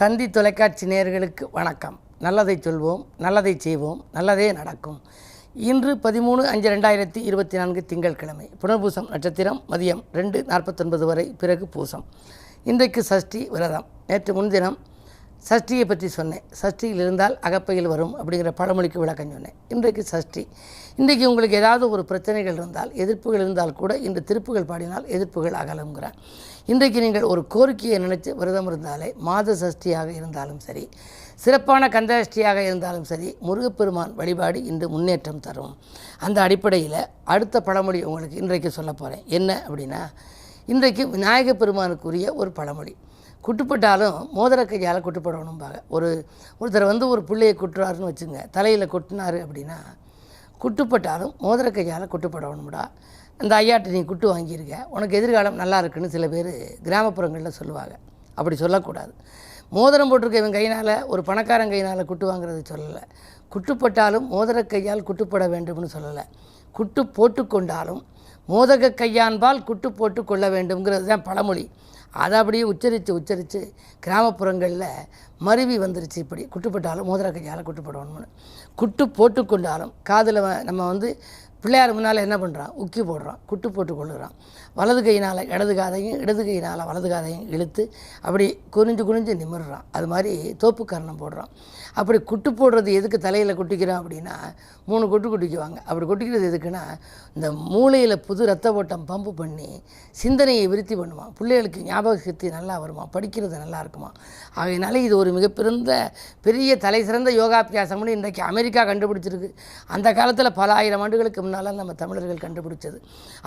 தந்தி தொலைக்காட்சி நேயர்களுக்கு வணக்கம். நல்லதை சொல்வோம், நல்லதை செய்வோம், நல்லதே நடக்கும். இன்று 13/5/2024 திங்கட்கிழமை. புனர்பூசம் நட்சத்திரம் மதியம் 2:49 வரை, பிறகு பூசம். இன்றைக்கு சஷ்டி விரதம். நேற்று முன்தினம் சஷ்டியை பற்றி சொன்னேன். சஷ்டியில் இருந்தால் அகப்பையில் வரும் அப்படிங்கிற பழமொழிக்கு விளக்கம் சொன்னேன். இன்றைக்கு சஷ்டி. இன்றைக்கு உங்களுக்கு ஏதாவது ஒரு பிரச்சனைகள் இருந்தால், எதிர்ப்புகள் இருந்தால் கூட இன்று திருப்புகள் பாடினால் எதிர்ப்புகள் அகலுங்கிறார். இன்றைக்கு நீங்கள் ஒரு கோரிக்கையை நினைத்து விரதம் இருந்தாலே, மாத சஷ்டியாக இருந்தாலும் சரி, சிறப்பான கந்தசஷ்டியாக இருந்தாலும் சரி, முருகப்பெருமான் வழிபாடு இன்று முன்னேற்றம் தரும். அந்த அடிப்படையில் அடுத்த பழமொழி உங்களுக்கு இன்றைக்கு சொல்ல போகிறேன். என்ன அப்படின்னா, இன்றைக்கு விநாயகப் பெருமானுக்குரிய ஒரு பழமொழி. குட்டுப்பட்டாலும் மோதிர கையால் குட்டுப்படணும்பாங்க. ஒருத்தர் ஒரு பிள்ளையை குட்டுறாருன்னு வச்சுங்க, தலையில் கொட்டினார் அப்படின்னா, குட்டுப்பட்டாலும் மோதிர கையால் குட்டுப்படணும்டா, இந்த ஐயாட்ட நீ குட்டு வாங்கியிருக்க, உனக்கு எதிர்காலம் நல்லா இருக்குன்னு சில பேர் கிராமப்புறங்களில் சொல்லுவாங்க. அப்படி சொல்லக்கூடாது. மோதிரம் போட்டிருக்க இவன் கையினால், ஒரு பணக்காரன் கையினால் குட்டு வாங்குறது சொல்லலை. குட்டுப்பட்டாலும் மோதிர கையால் குட்டுப்பட வேண்டும்னு சொல்லலை. குட்டு போட்டு கொண்டாலும் மோதக கையான்பால் குட்டு போட்டு கொள்ள வேண்டும்ங்கிறது தான் பழமொழி. அதை அப்படியே உச்சரித்து கிராமப்புறங்களில் மருவி வந்துருச்சு. இப்படி குட்டுப்பட்டாலும் மோதிர கையால் குட்டுப்படணும்னு. குட்டு போட்டு கொண்டாலும் காதில் நம்ம பிள்ளையார் முன்னால் என்ன பண்ணுறான், உக்கி போடுறான், குட்டு போட்டு கொள்ளுறான். வலது கையினால் இடது காதையும், இடது கையினால் வலது காதையும் இழுத்து அப்படி குனிஞ்சு நிமிர்றான். அது மாதிரி தோப்பு கரணம் போடுறான். அப்படி குட்டு போடுறது எதுக்கு தலையில் குட்டிக்கிறோம் அப்படின்னா, 3 கொட்டு குட்டிக்குவாங்க. அப்படி கொட்டிக்கிறது எதுக்குன்னா, இந்த மூளையில் புது ரத்த ஓட்டம் பம்பு பண்ணி சிந்தனையை விருத்தி பண்ணுவான். பிள்ளைகளுக்கு ஞாபக சக்தி நல்லா வருமா, படிக்கிறது நல்லா இருக்குமா. ஆகையினால இது ஒரு பெரிய தலை சிறந்த யோகாபியாசம்னு இன்றைக்கி அமெரிக்கா கண்டுபிடிச்சிருக்கு. அந்த காலத்தில் பல ஆயிரம் ஆண்டுகளுக்கு முன்னால் நம்ம தமிழர்கள் கண்டுபிடிச்சது.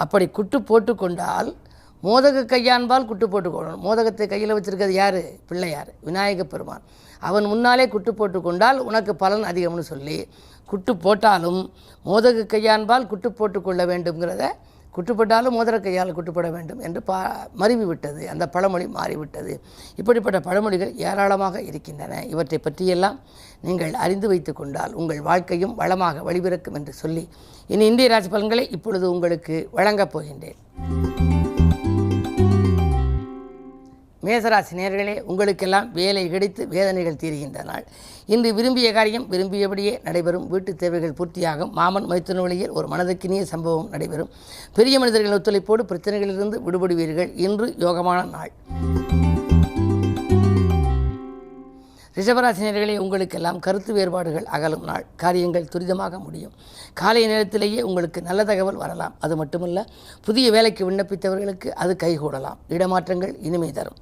அப்படி குட்டு போட்டு கொண்டால் மோதக கையான்பால் குட்டு போட்டுக்கொள்ளணும். மோதகத்தை கையில் வச்சுருக்கிறது யார்? பிள்ளையார், விநாயகப் பெருமான். அவன் முன்னாலே குட்டு போட்டு கொண்டால் உனக்கு பலன் அதிகம்னு சொல்லி, குட்டு போட்டாலும் மோதக கையான்பால் குட்டு போட்டு கொள்ள வேண்டும்ங்கிறத, குட்டுப்பட்டாலும் மோதிர கையால் குட்டுப்பட வேண்டும் என்று மருவி விட்டது. அந்த பழமொழி மாறிவிட்டது. இப்படிப்பட்ட பழமொழிகள் ஏராளமாக இருக்கின்றன. இவற்றை பற்றியெல்லாம் நீங்கள் அறிந்து வைத்து கொண்டால் உங்கள் வாழ்க்கையும் வளமாக வழிபிறக்கும் என்று சொல்லி, இனி இந்திய ராசி பலன்களை இப்பொழுது உங்களுக்கு வழங்கப் போகின்றேன். மேசராசி நேயர்களே, உங்களுக்கெல்லாம் வேலை கிடைத்து வேதனைகள் தீருகின்ற நாள். இன்று விரும்பிய காரியம் விரும்பியபடியே நடைபெறும். வீட்டு தேவைகள் பூர்த்தியாகும். மாமன் மைத்துன வழியில் ஒரு மனதுக்கினிய சம்பவம் நடைபெறும். பெரிய மனிதர்களின் ஒத்துழைப்போடு பிரச்சனைகளிலிருந்து விடுபடுவீர்கள். இன்று யோகமான நாள். ரிஷபராசினியர்களே, உங்களுக்கெல்லாம் கருத்து வேறுபாடுகள் அகலும் நாள். காரியங்கள் துரிதமாக முடியும். காலை நேரத்திலேயே உங்களுக்கு நல்ல தகவல் வரலாம். அது மட்டுமல்ல, புதிய வேலைக்கு விண்ணப்பித்தவர்களுக்கு அது கைகூடலாம். இடமாற்றங்கள் இனிமை தரும்.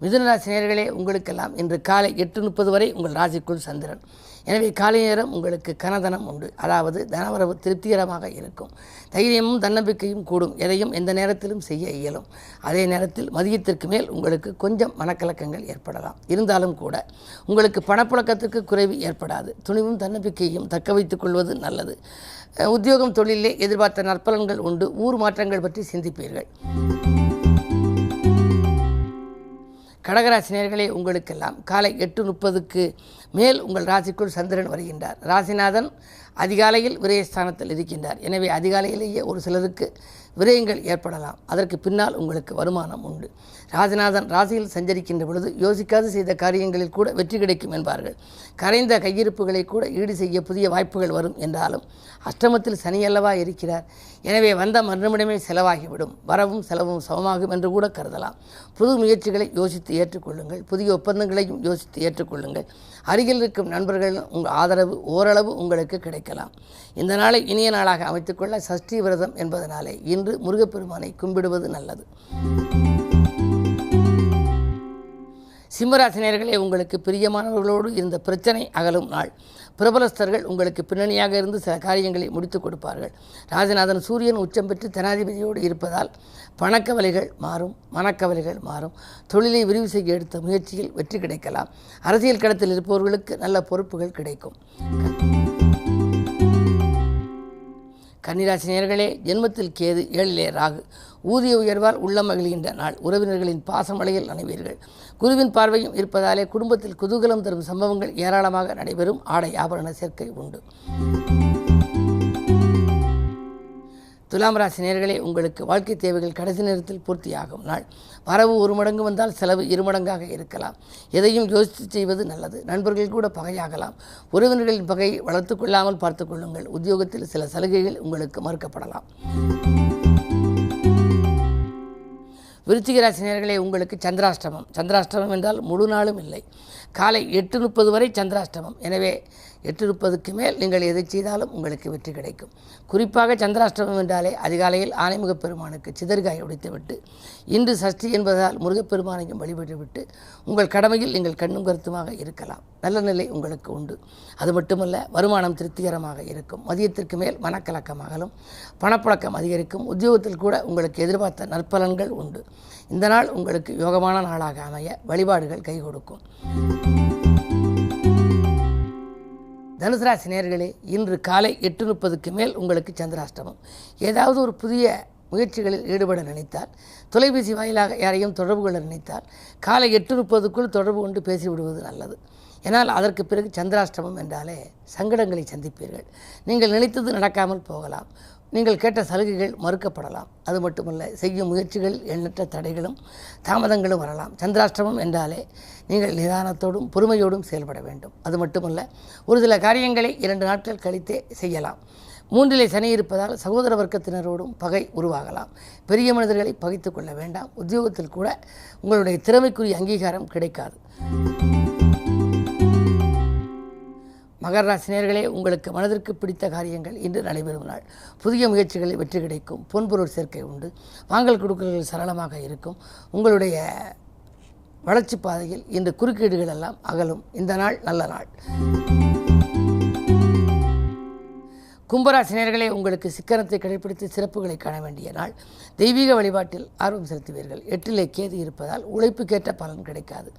மிதுனராசினியர்களே, உங்களுக்கெல்லாம் இன்று காலை 8:30 வரை உங்கள் ராசிக்குள் சந்திரன். எனவே காலை நேரம் உங்களுக்கு கனதனம் உண்டு. அதாவது தனவரவு திருப்திகரமாக இருக்கும். தைரியமும் தன்னம்பிக்கையும் கூடும். எதையும் எந்த நேரத்திலும் செய்ய இயலும். அதே நேரத்தில் மதியத்திற்கு மேல் உங்களுக்கு கொஞ்சம் மனக்கலக்கங்கள் ஏற்படலாம். இருந்தாலும் கூட உங்களுக்கு பணப்புழக்கத்திற்கு குறைவு ஏற்படாது. துணிவும் தன்னம்பிக்கையும் தக்க வைத்துக் கொள்வது நல்லது. உத்தியோகம் தொழிலே எதிர்பார்த்த நற்பலன்கள் உண்டு. ஊர் மாற்றங்கள் பற்றி சிந்திப்பீர்கள். கடகராசினியர்களே, உங்களுக்கெல்லாம் காலை 8:30க்கு மேல் உங்கள் ராசிக்குள் சந்திரன் வருகின்றார். ராசிநாதன் அதிகாலையில் விரயஸ்தானத்தில் இருக்கின்றார். எனவே அதிகாலையிலேயே ஒரு சிலருக்கு விரயங்கள் ஏற்படலாம். அதற்கு பின்னால் உங்களுக்கு வருமானம் உண்டு. ராசிநாதன் ராசியில் சஞ்சரிக்கின்ற பொழுது யோசிக்காது செய்த காரியங்களில் கூட வெற்றி கிடைக்கும் என்பார்கள். கரைந்த கையிருப்புகளை கூட ஈடு செய்ய புதிய வாய்ப்புகள் வரும் என்றாலும் அஷ்டமத்தில் சனி அல்லவா இருக்கிறார். எனவே வந்த மறுநிமிடமே செலவாகிவிடும். வரவும் செலவும் சமமாகும் என்று கூட கருதலாம். புது முயற்சிகளை யோசித்து ஏற்றுக்கொள்ளுங்கள். புதிய ஒப்பந்தங்களையும் யோசித்து ஏற்றுக்கொள்ளுங்கள். அருகில் இருக்கும் நண்பர்களின் உங்கள் ஆதரவு ஓரளவு உங்களுக்கு கிடைக்கலாம். இந்த நாளை இனிய நாளாக அமைத்துக்கொள்ள சஷ்டி விரதம் என்பதனாலே இன்று முருகப்பெருமானை கும்பிடுவது நல்லது. சிம்மராசினியர்களே, உங்களுக்கு பிரியமானவர்களோடு இருந்த பிரச்சனை அகலும் நாள். பிரபலஸ்தர்கள் உங்களுக்கு பின்னணியாக இருந்து சில காரியங்களை முடித்துக் கொடுப்பார்கள். ராஜநாதன் சூரியன் உச்சம் பெற்று தனாதிபதியோடு இருப்பதால் பணக்கவலைகள் மாறும், மனக்கவலைகள் மாறும். தொழிலை விரிவு செய்ய எடுத்த முயற்சியில் வெற்றி கிடைக்கலாம். அரசியல் களத்தில் இருப்பவர்களுக்கு நல்ல பொறுப்புகள் கிடைக்கும். கன்னிராசி நேயர்களே, ஜென்மத்தில் கேது, 7லே ராகு. ஊதிய உயர்வால் உள்ளம் மகிழ்கின்ற நாள். உறவினர்களின் பாசமலையில் நடைபெறுகள். குருவின் பார்வையும் இருப்பதாலே குடும்பத்தில் குதூகலம் தரும் சம்பவங்கள் ஏராளமாக நடைபெறும். ஆடை ஆபரண சேர்க்கை உண்டு. துலாம் ராசி நேயர்களே, உங்களுக்கு வாழ்க்கை தேவைகள் கடைசி நேரத்தில் பூர்த்தியாகும் நாள். வரவு 1 மடங்கு வந்தால் செலவு 2 மடங்காக இருக்கலாம். எதையும் யோசித்து செய்வது நல்லது. நண்பர்கள் கூட பகையாகலாம். உறவினர்களின் பகையை வளர்த்து கொள்ளாமல் பார்த்து கொள்ளுங்கள். உத்தியோகத்தில் சில சலுகைகள் உங்களுக்கு மறுக்கப்படலாம். விருச்சிக ராசி நேயர்களே, உங்களுக்கு சந்திராஷ்டமம். சந்திராஷ்டமம் என்றால் முழு நாளும் இல்லை. காலை 8:30 வரை சந்திராஷ்டமம். எனவே 8:30க்கு மேல் நீங்கள் எதை செய்தாலும் உங்களுக்கு வெற்றி கிடைக்கும். குறிப்பாக சந்திராஷ்டமம் என்றாலே அதிகாலையில் ஆனைமுகப் பெருமானுக்கு சிதறுகாய் உடைத்துவிட்டு, இன்று சஷ்டி என்பதால் முருகப்பெருமானையும் வழிபட்டுவிட்டு உங்கள் கடமையில் நீங்கள் கண்ணும் கருத்துமாக இருக்கலாம். நல்ல நிலை உங்களுக்கு உண்டு. அது மட்டுமல்ல, வருமானம் திருப்திகரமாக இருக்கும். மதியத்திற்கு மேல் மனக்கலக்கமாகலும் பணப்புழக்கம் அதிகரிக்கும். உத்தியோகத்தில் கூட உங்களுக்கு எதிர்பார்த்த நற்பலன்கள் உண்டு. இந்த நாள் உங்களுக்கு யோகமான நாளாக அமைய வழிபாடுகள் கை கொடுக்கும். தனுசு ராசி நேயர்களே, இன்று காலை 8:30க்கு மேல் உங்களுக்கு சந்திராஷ்டமம். ஏதாவது ஒரு புதிய முயற்சிகளில் ஈடுபட நினைத்தால், தொலைபேசி வாயிலாக யாரையும் தொடர்பு கொள்ள நினைத்தால் காலை 8:30க்குள் தொடர்பு கொண்டு பேசிவிடுவது நல்லது. ஏன்னால் அதற்கு பிறகு சந்திராஷ்டமம் என்றாலே சங்கடங்களை சந்திப்பீர்கள். நீங்கள் நினைத்தது நடக்காமல் போகலாம். நீங்கள் கேட்ட சலுகைகள் மறுக்கப்படலாம். அது மட்டுமல்ல, செய்யும் முயற்சிகள் எண்ணற்ற தடைகளும் தாமதங்களும் வரலாம். சந்திராஷ்டமம் என்றாலே நீங்கள் நிதானத்தோடும் பொறுமையோடும் செயல்பட வேண்டும். அது மட்டுமல்ல, ஒரு சில காரியங்களை 2 நாட்கள் கழித்தே செய்யலாம். 3லே சனி இருப்பதால் சகோதர வர்க்கத்தினரோடும் பகை உருவாகலாம். பெரிய மனிதர்களை பகைத்து கொள்ள வேண்டாம். உத்தியோகத்தில் கூட உங்களுடைய திறமைக்குரிய அங்கீகாரம் கிடைக்காது. மகர ராசி நேயர்களே, உங்களுக்கு மனதிற்கு பிடித்த காரியங்கள் இன்று நடைபெறும் நாள். புதிய முயற்சிகளில் வெற்றி கிடைக்கும். பொன்பொருள் சேர்க்கை உண்டு. வாங்கல் கொடுக்கல்கள் சரளமாக இருக்கும். உங்களுடைய வளர்ச்சி பாதையில் இந்த குறுக்கீடுகள் எல்லாம் அகலும். இந்த நாள் நல்ல நாள். கும்பராசி நேயர்களே, உங்களுக்கு சிக்கனத்தை கடைபிடித்து சிறப்புகளை காண வேண்டிய நாள். தெய்வீக வழிபாட்டில் ஆர்வம் செலுத்துவீர்கள். 8லே கேது இருப்பதால் உழைப்புக்கேற்ற பலன் கிடைக்காது.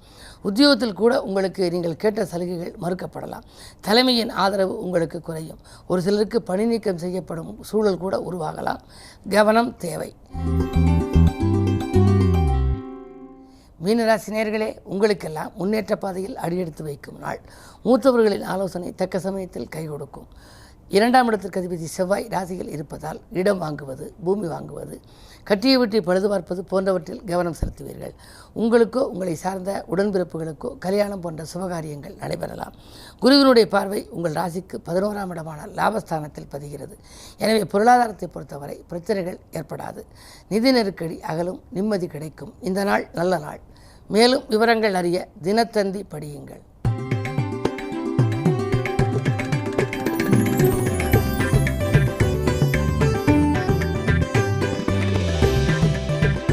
உத்தியோகத்தில் கூட உங்களுக்கு நீங்கள் கேட்ட சலுகைகள் மறுக்கப்படலாம். தலைமையின் ஆதரவு உங்களுக்கு குறையும். ஒரு சிலருக்கு பணி நீக்கம் செய்யப்படும் சூழல் கூட உருவாகலாம். கவனம் தேவை. மீனராசி நேயர்களே, உங்களுக்கெல்லாம் முன்னேற்ற பாதையில் அடியெடுத்து வைக்கும் நாள். மூத்தவர்களின் ஆலோசனை தக்க சமயத்தில் கை கொடுக்கும். 2ஆம் இடத்திற்கு அதிபதி செவ்வாய் ராசியில் இருப்பதால் இடம் வாங்குவது, பூமி வாங்குவது, கட்டிய வீட்டை பழுது பார்ப்பது போன்றவற்றில் கவனம் செலுத்துவீர்கள். உங்களுக்கோ உங்களை சார்ந்த உடன்பிறப்புகளுக்கோ கல்யாணம் போன்ற சுபகாரியங்கள் நடைபெறலாம். குருவினுடைய பார்வை உங்கள் ராசிக்கு 11ஆம் இடமான லாபஸ்தானத்தில் பதிகிறது. எனவே பொருளாதாரத்தை பொறுத்தவரை பிரச்சனைகள் ஏற்படாது. நிதி நெருக்கடி அகலும். நிம்மதி கிடைக்கும். இந்த நாள் நல்ல நாள். மேலும் விவரங்கள் அறிய தினத்தந்தி படியுங்கள்.